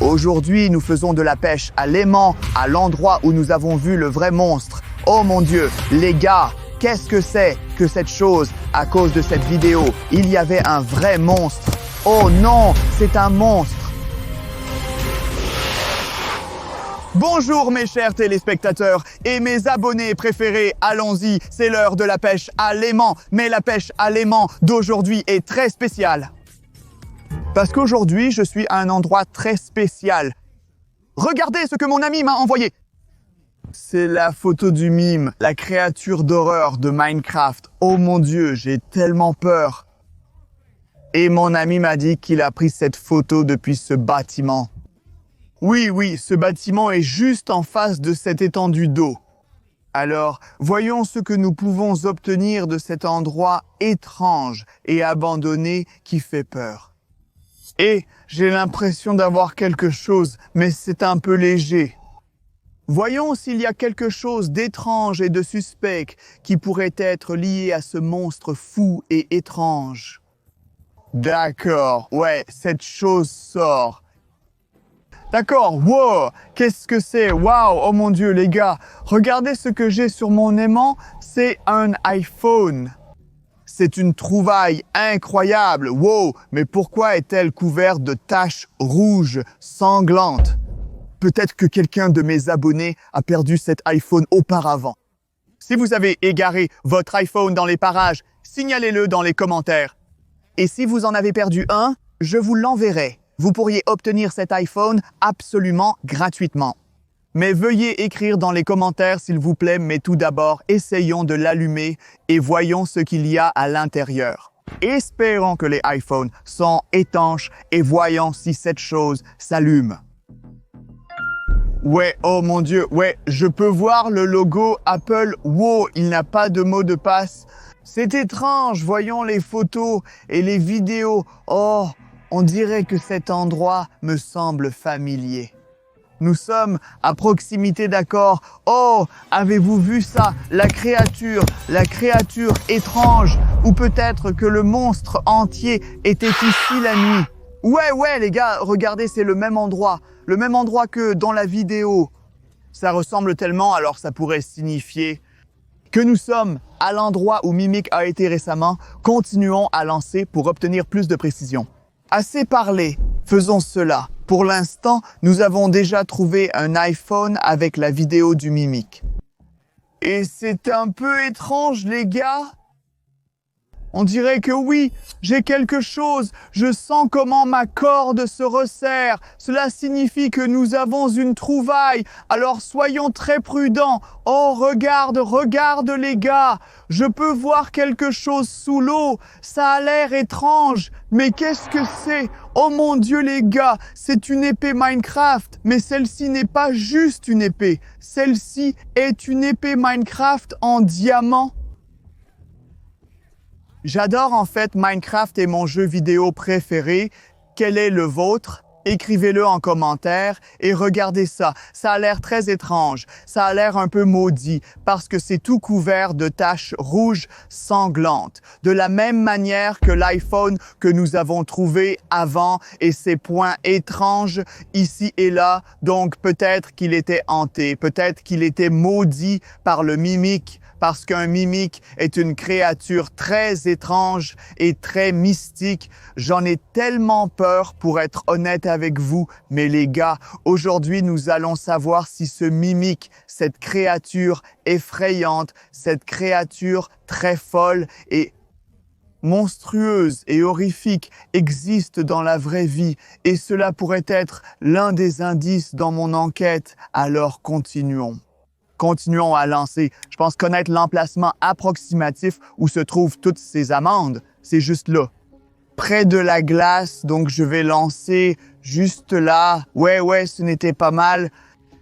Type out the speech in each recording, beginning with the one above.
Aujourd'hui, nous faisons de la pêche à l'aimant, à l'endroit où nous avons vu le vrai monstre. Oh mon Dieu, les gars, qu'est-ce que c'est que cette chose? À cause de cette vidéo, il y avait un vrai monstre. Oh non, c'est un monstre. Bonjour mes chers téléspectateurs et mes abonnés préférés, allons-y, c'est l'heure de la pêche à l'aimant. Mais la pêche à l'aimant d'aujourd'hui est très spéciale. Parce qu'aujourd'hui, je suis à un endroit très spécial. Regardez ce que mon ami m'a envoyé. C'est la photo du mime, la créature d'horreur de Minecraft. Oh mon Dieu, j'ai tellement peur. Et mon ami m'a dit qu'il a pris cette photo depuis ce bâtiment. Oui, ce bâtiment est juste en face de cette étendue d'eau. Alors, voyons ce que nous pouvons obtenir de cet endroit étrange et abandonné qui fait peur. Et j'ai l'impression d'avoir quelque chose, mais c'est un peu léger. Voyons s'il y a quelque chose d'étrange et de suspect qui pourrait être lié à ce monstre fou et étrange. D'accord, ouais, cette chose sort. D'accord, wow, qu'est-ce que c'est? Waouh, oh mon Dieu, les gars, regardez ce que j'ai sur mon aimant, c'est un iPhone. C'est une trouvaille incroyable, wow, mais pourquoi est-elle couverte de taches rouges sanglantes? Peut-être que quelqu'un de mes abonnés a perdu cet iPhone auparavant. Si vous avez égaré votre iPhone dans les parages, signalez-le dans les commentaires. Et si vous en avez perdu un, je vous l'enverrai. Vous pourriez obtenir cet iPhone absolument gratuitement. Mais veuillez écrire dans les commentaires s'il vous plaît, mais tout d'abord, essayons de l'allumer et voyons ce qu'il y a à l'intérieur. Espérons que les iPhones sont étanches et voyons si cette chose s'allume. Ouais, oh mon Dieu, ouais, je peux voir le logo Apple. Wow, il n'a pas de mot de passe. C'est étrange, voyons les photos et les vidéos. Oh, on dirait que cet endroit me semble familier. Nous sommes à proximité, d'accord? Oh, avez-vous vu ça? La créature étrange. Ou peut-être que le monstre entier était ici la nuit. Ouais, les gars, regardez, c'est le même endroit. Le même endroit que dans la vidéo. Ça ressemble tellement, alors ça pourrait signifier que nous sommes à l'endroit où Mimic a été récemment. Continuons à lancer pour obtenir plus de précision. Assez parlé, faisons cela. Pour l'instant, nous avons déjà trouvé un iPhone avec la vidéo du Mimic. Et c'est un peu étrange, les gars. On dirait que oui, j'ai quelque chose. Je sens comment ma corde se resserre. Cela signifie que nous avons une trouvaille. Alors soyons très prudents. Oh, regarde les gars. Je peux voir quelque chose sous l'eau. Ça a l'air étrange. Mais qu'est-ce que c'est? Oh mon Dieu les gars, c'est une épée Minecraft. Mais celle-ci n'est pas juste une épée. Celle-ci est une épée Minecraft en diamant. J'adore en fait Minecraft est mon jeu vidéo préféré. Quel est le vôtre? Écrivez-le en commentaire et regardez ça. Ça a l'air très étrange. Ça a l'air un peu maudit parce que c'est tout couvert de taches rouges sanglantes. De la même manière que l'iPhone que nous avons trouvé avant et ces points étranges ici et là. Donc peut-être qu'il était hanté. Peut-être qu'il était maudit par le Mimic. Parce qu'un Mimic est une créature très étrange et très mystique. J'en ai tellement peur pour être honnête avec vous. Mais les gars, aujourd'hui, nous allons savoir si ce Mimic, cette créature effrayante, cette créature très folle et monstrueuse et horrifique existe dans la vraie vie. Et cela pourrait être l'un des indices dans mon enquête. Alors continuons. Continuons à lancer. Je pense connaître l'emplacement approximatif où se trouvent toutes ces amandes. C'est juste là. Près de la glace, donc je vais lancer juste là. Ouais, ce n'était pas mal.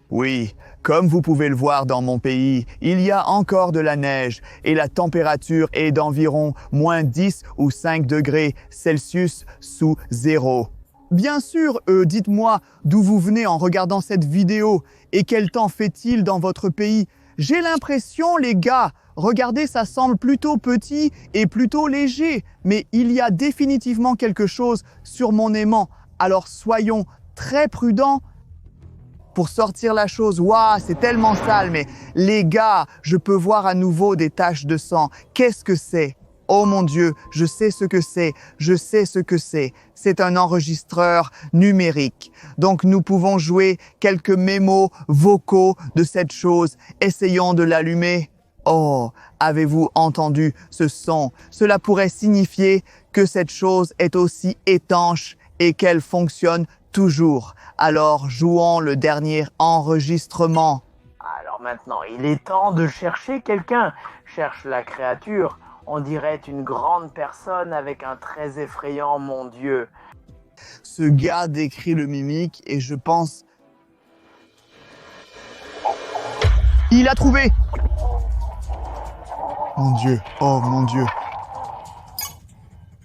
Oui, comme vous pouvez le voir dans mon pays, il y a encore de la neige et la température est d'environ moins 10 ou 5 degrés Celsius sous zéro. Bien sûr, dites-moi d'où vous venez en regardant cette vidéo et quel temps fait-il dans votre pays. J'ai l'impression, les gars, regardez, ça semble plutôt petit et plutôt léger, mais il y a définitivement quelque chose sur mon aimant. Alors soyons très prudent pour sortir la chose. Waouh, c'est tellement sale, mais les gars, je peux voir à nouveau des taches de sang. Qu'est-ce que c'est? Oh mon Dieu, je sais ce que c'est, je sais ce que c'est. C'est un enregistreur numérique. Donc nous pouvons jouer quelques mémos vocaux de cette chose. Essayons de l'allumer. Oh, avez-vous entendu ce son? Cela pourrait signifier que cette chose est aussi étanche et qu'elle fonctionne toujours. Alors jouons le dernier enregistrement. Alors maintenant, il est temps de chercher quelqu'un. Cherche la créature. On dirait une grande personne avec un très effrayant, mon Dieu. Ce gars décrit le mimique et je pense... Il a trouvé! Mon Dieu, oh mon Dieu.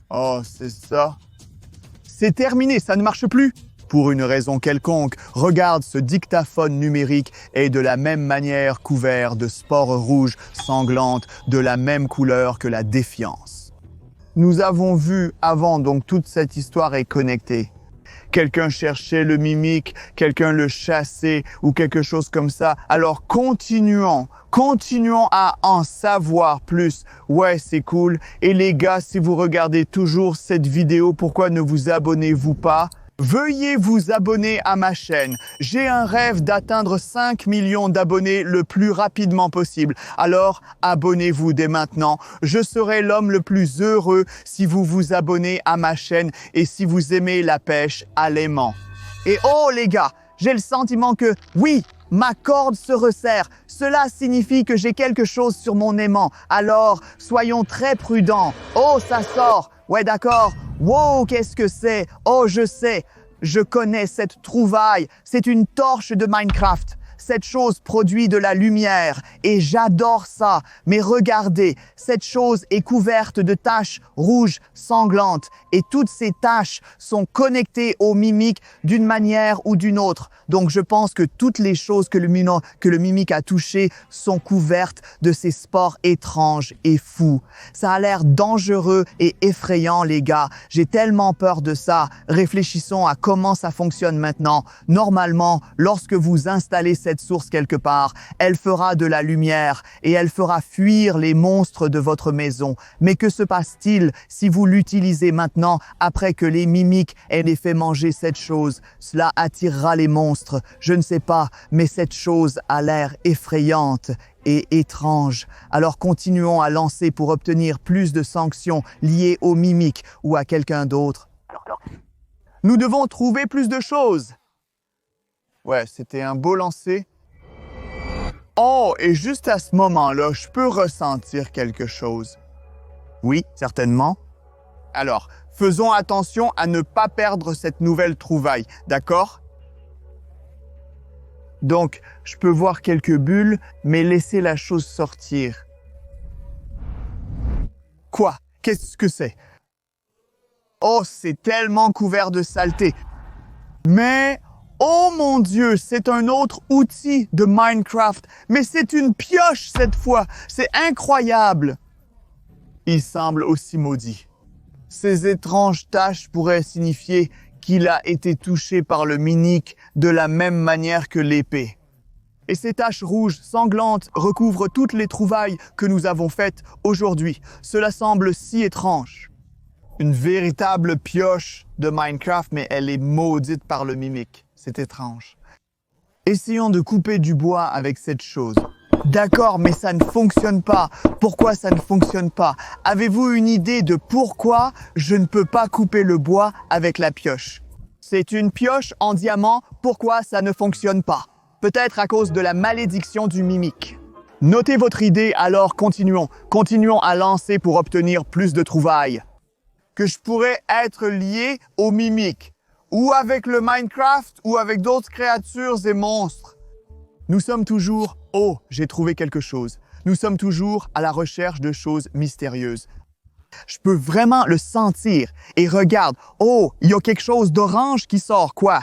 Oh, c'est ça. C'est terminé, ça ne marche plus. Pour une raison quelconque, regarde ce dictaphone numérique est de la même manière couvert de spores rouges sanglantes de la même couleur que la défiance. Nous avons vu avant, donc toute cette histoire est connectée. Quelqu'un cherchait le mimique, quelqu'un le chassait ou quelque chose comme ça. Alors continuons à en savoir plus. Ouais, c'est cool. Et les gars, si vous regardez toujours cette vidéo, pourquoi ne vous abonnez-vous pas? Veuillez vous abonner à ma chaîne. J'ai un rêve d'atteindre 5 millions d'abonnés le plus rapidement possible. Alors, abonnez-vous dès maintenant. Je serai l'homme le plus heureux si vous vous abonnez à ma chaîne et si vous aimez la pêche à l'aimant. Et oh les gars, j'ai le sentiment que oui, ma corde se resserre. Cela signifie que j'ai quelque chose sur mon aimant. Alors, soyons très prudents. Oh, ça sort. Ouais, d'accord. Wow, qu'est-ce que c'est? Oh, je sais. Je connais cette trouvaille. C'est une torche de Minecraft. Cette chose produit de la lumière et j'adore ça. Mais regardez, cette chose est couverte de taches rouges sanglantes et toutes ces taches sont connectées au mimique d'une manière ou d'une autre. Donc je pense que toutes les choses que le mimique a touchées sont couvertes de ces spores étranges et fous. Ça a l'air dangereux et effrayant, les gars. J'ai tellement peur de ça. Réfléchissons à comment ça fonctionne maintenant. Normalement, lorsque vous installez cette source quelque part, elle fera de la lumière et elle fera fuir les monstres de votre maison. Mais que se passe-t-il si vous l'utilisez maintenant après que les mimiques aient fait manger cette chose? Cela attirera les monstres. Je ne sais pas, mais cette chose a l'air effrayante et étrange. Alors continuons à lancer pour obtenir plus de sanctions liées aux mimiques ou à quelqu'un d'autre. Nous devons trouver plus de choses. Ouais, c'était un beau lancer. Oh, et juste à ce moment-là, je peux ressentir quelque chose. Oui, certainement. Alors, faisons attention à ne pas perdre cette nouvelle trouvaille, d'accord? Donc, je peux voir quelques bulles, mais laissez la chose sortir. Quoi? Qu'est-ce que c'est? Oh, c'est tellement couvert de saleté. Mais, oh mon Dieu, c'est un autre outil de Minecraft. Mais c'est une pioche cette fois. C'est incroyable. Il semble aussi maudit. Ces étranges taches pourraient signifier qu'il a été touché par le mimique de la même manière que l'épée. Et ces taches rouges sanglantes recouvrent toutes les trouvailles que nous avons faites aujourd'hui. Cela semble si étrange. Une véritable pioche de Minecraft, mais elle est maudite par le mimique. C'est étrange. Essayons de couper du bois avec cette chose. D'accord, mais ça ne fonctionne pas. Pourquoi ça ne fonctionne pas? Avez-vous une idée de pourquoi je ne peux pas couper le bois avec la pioche? C'est une pioche en diamant. Pourquoi ça ne fonctionne pas? Peut-être à cause de la malédiction du mimique. Notez votre idée, alors continuons. Continuons à lancer pour obtenir plus de trouvailles. Que je pourrais être lié au mimique, ou avec le Minecraft, ou avec d'autres créatures et monstres. Nous sommes toujours... Oh, j'ai trouvé quelque chose. Nous sommes toujours à la recherche de choses mystérieuses. Je peux vraiment le sentir. Et regarde, oh, il y a quelque chose d'orange qui sort, quoi?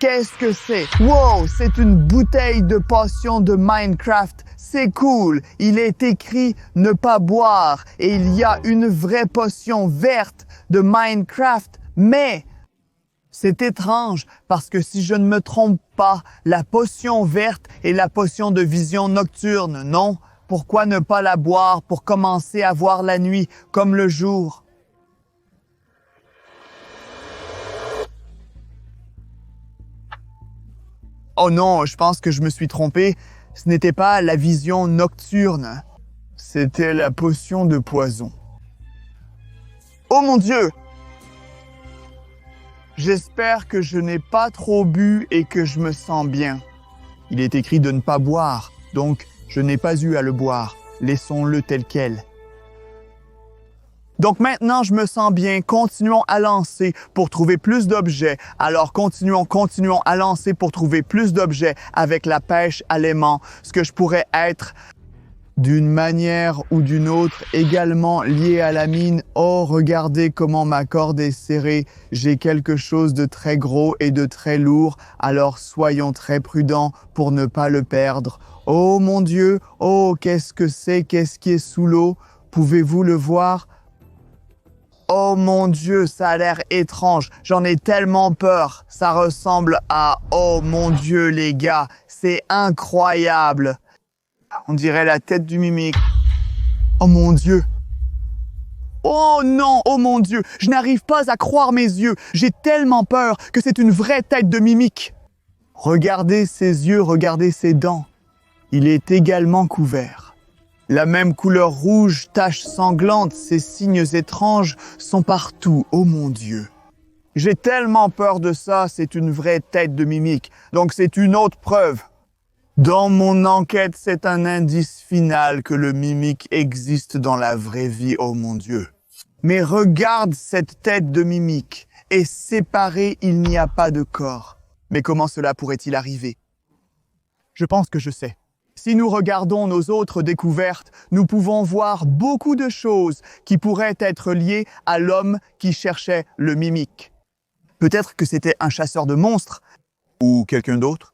Qu'est-ce que c'est? Wow, c'est une bouteille de potion de Minecraft. C'est cool. Il est écrit « ne pas boire » et il y a une vraie potion verte de Minecraft. Mais C'est étrange parce que si je ne me trompe pas, la potion verte est la potion de vision nocturne, non? Pourquoi ne pas la boire pour commencer à voir la nuit comme le jour? Oh non, je pense que je me suis trompé. Ce n'était pas la vision nocturne. C'était la potion de poison. Oh mon Dieu! J'espère que je n'ai pas trop bu et que je me sens bien. Il est écrit de ne pas boire, donc je n'ai pas eu à le boire. Laissons-le tel quel. Donc maintenant, je me sens bien. Continuons à lancer pour trouver plus d'objets. Alors continuons à lancer pour trouver plus d'objets avec la pêche à l'aimant. Ce que je pourrais être d'une manière ou d'une autre également lié à la mine. Oh, regardez comment ma corde est serrée. J'ai quelque chose de très gros et de très lourd. Alors soyons très prudents pour ne pas le perdre. Oh mon Dieu, oh qu'est-ce que c'est? Qu'est-ce qui est sous l'eau? Pouvez-vous le voir? Oh mon Dieu, ça a l'air étrange. J'en ai tellement peur. Ça ressemble à... Oh mon Dieu, les gars, c'est incroyable. On dirait la tête du mimique. Oh mon Dieu. Oh non, oh mon Dieu. Je n'arrive pas à croire mes yeux. J'ai tellement peur que c'est une vraie tête de mimique. Regardez ses yeux, regardez ses dents. Il est également couvert. La même couleur rouge, tache sanglante, ces signes étranges sont partout. Oh mon Dieu. J'ai tellement peur de ça, c'est une vraie tête de mimique. Donc c'est une autre preuve. Dans mon enquête, c'est un indice final que le mimique existe dans la vraie vie, oh mon Dieu. Mais regarde cette tête de mimique. Et séparée, il n'y a pas de corps. Mais comment cela pourrait-il arriver? Je pense que je sais. Si nous regardons nos autres découvertes, nous pouvons voir beaucoup de choses qui pourraient être liées à l'homme qui cherchait le mimique. Peut-être que c'était un chasseur de monstres ou quelqu'un d'autre.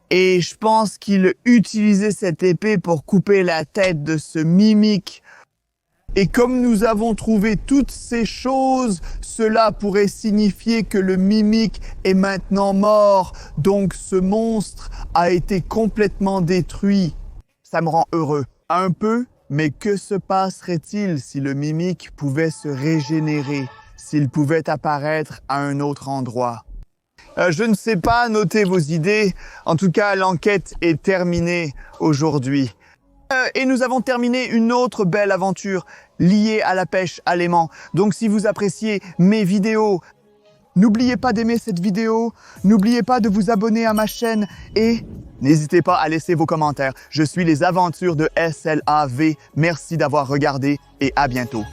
Et je pense qu'il utilisait cette épée pour couper la tête de ce mimique. Et comme nous avons trouvé toutes ces choses, cela pourrait signifier que le mimique est maintenant mort. Donc ce monstre a été complètement détruit. Ça me rend heureux. Un peu, mais que se passerait-il si le mimique pouvait se régénérer, s'il pouvait apparaître à un autre endroit? Je ne sais pas, notez vos idées. En tout cas, l'enquête est terminée aujourd'hui. Et nous avons terminé une autre belle aventure liée à la pêche à l'aimant. Donc si vous appréciez mes vidéos, n'oubliez pas d'aimer cette vidéo, n'oubliez pas de vous abonner à ma chaîne et n'hésitez pas à laisser vos commentaires. Je suis les aventures de SLAV. Merci d'avoir regardé et à bientôt.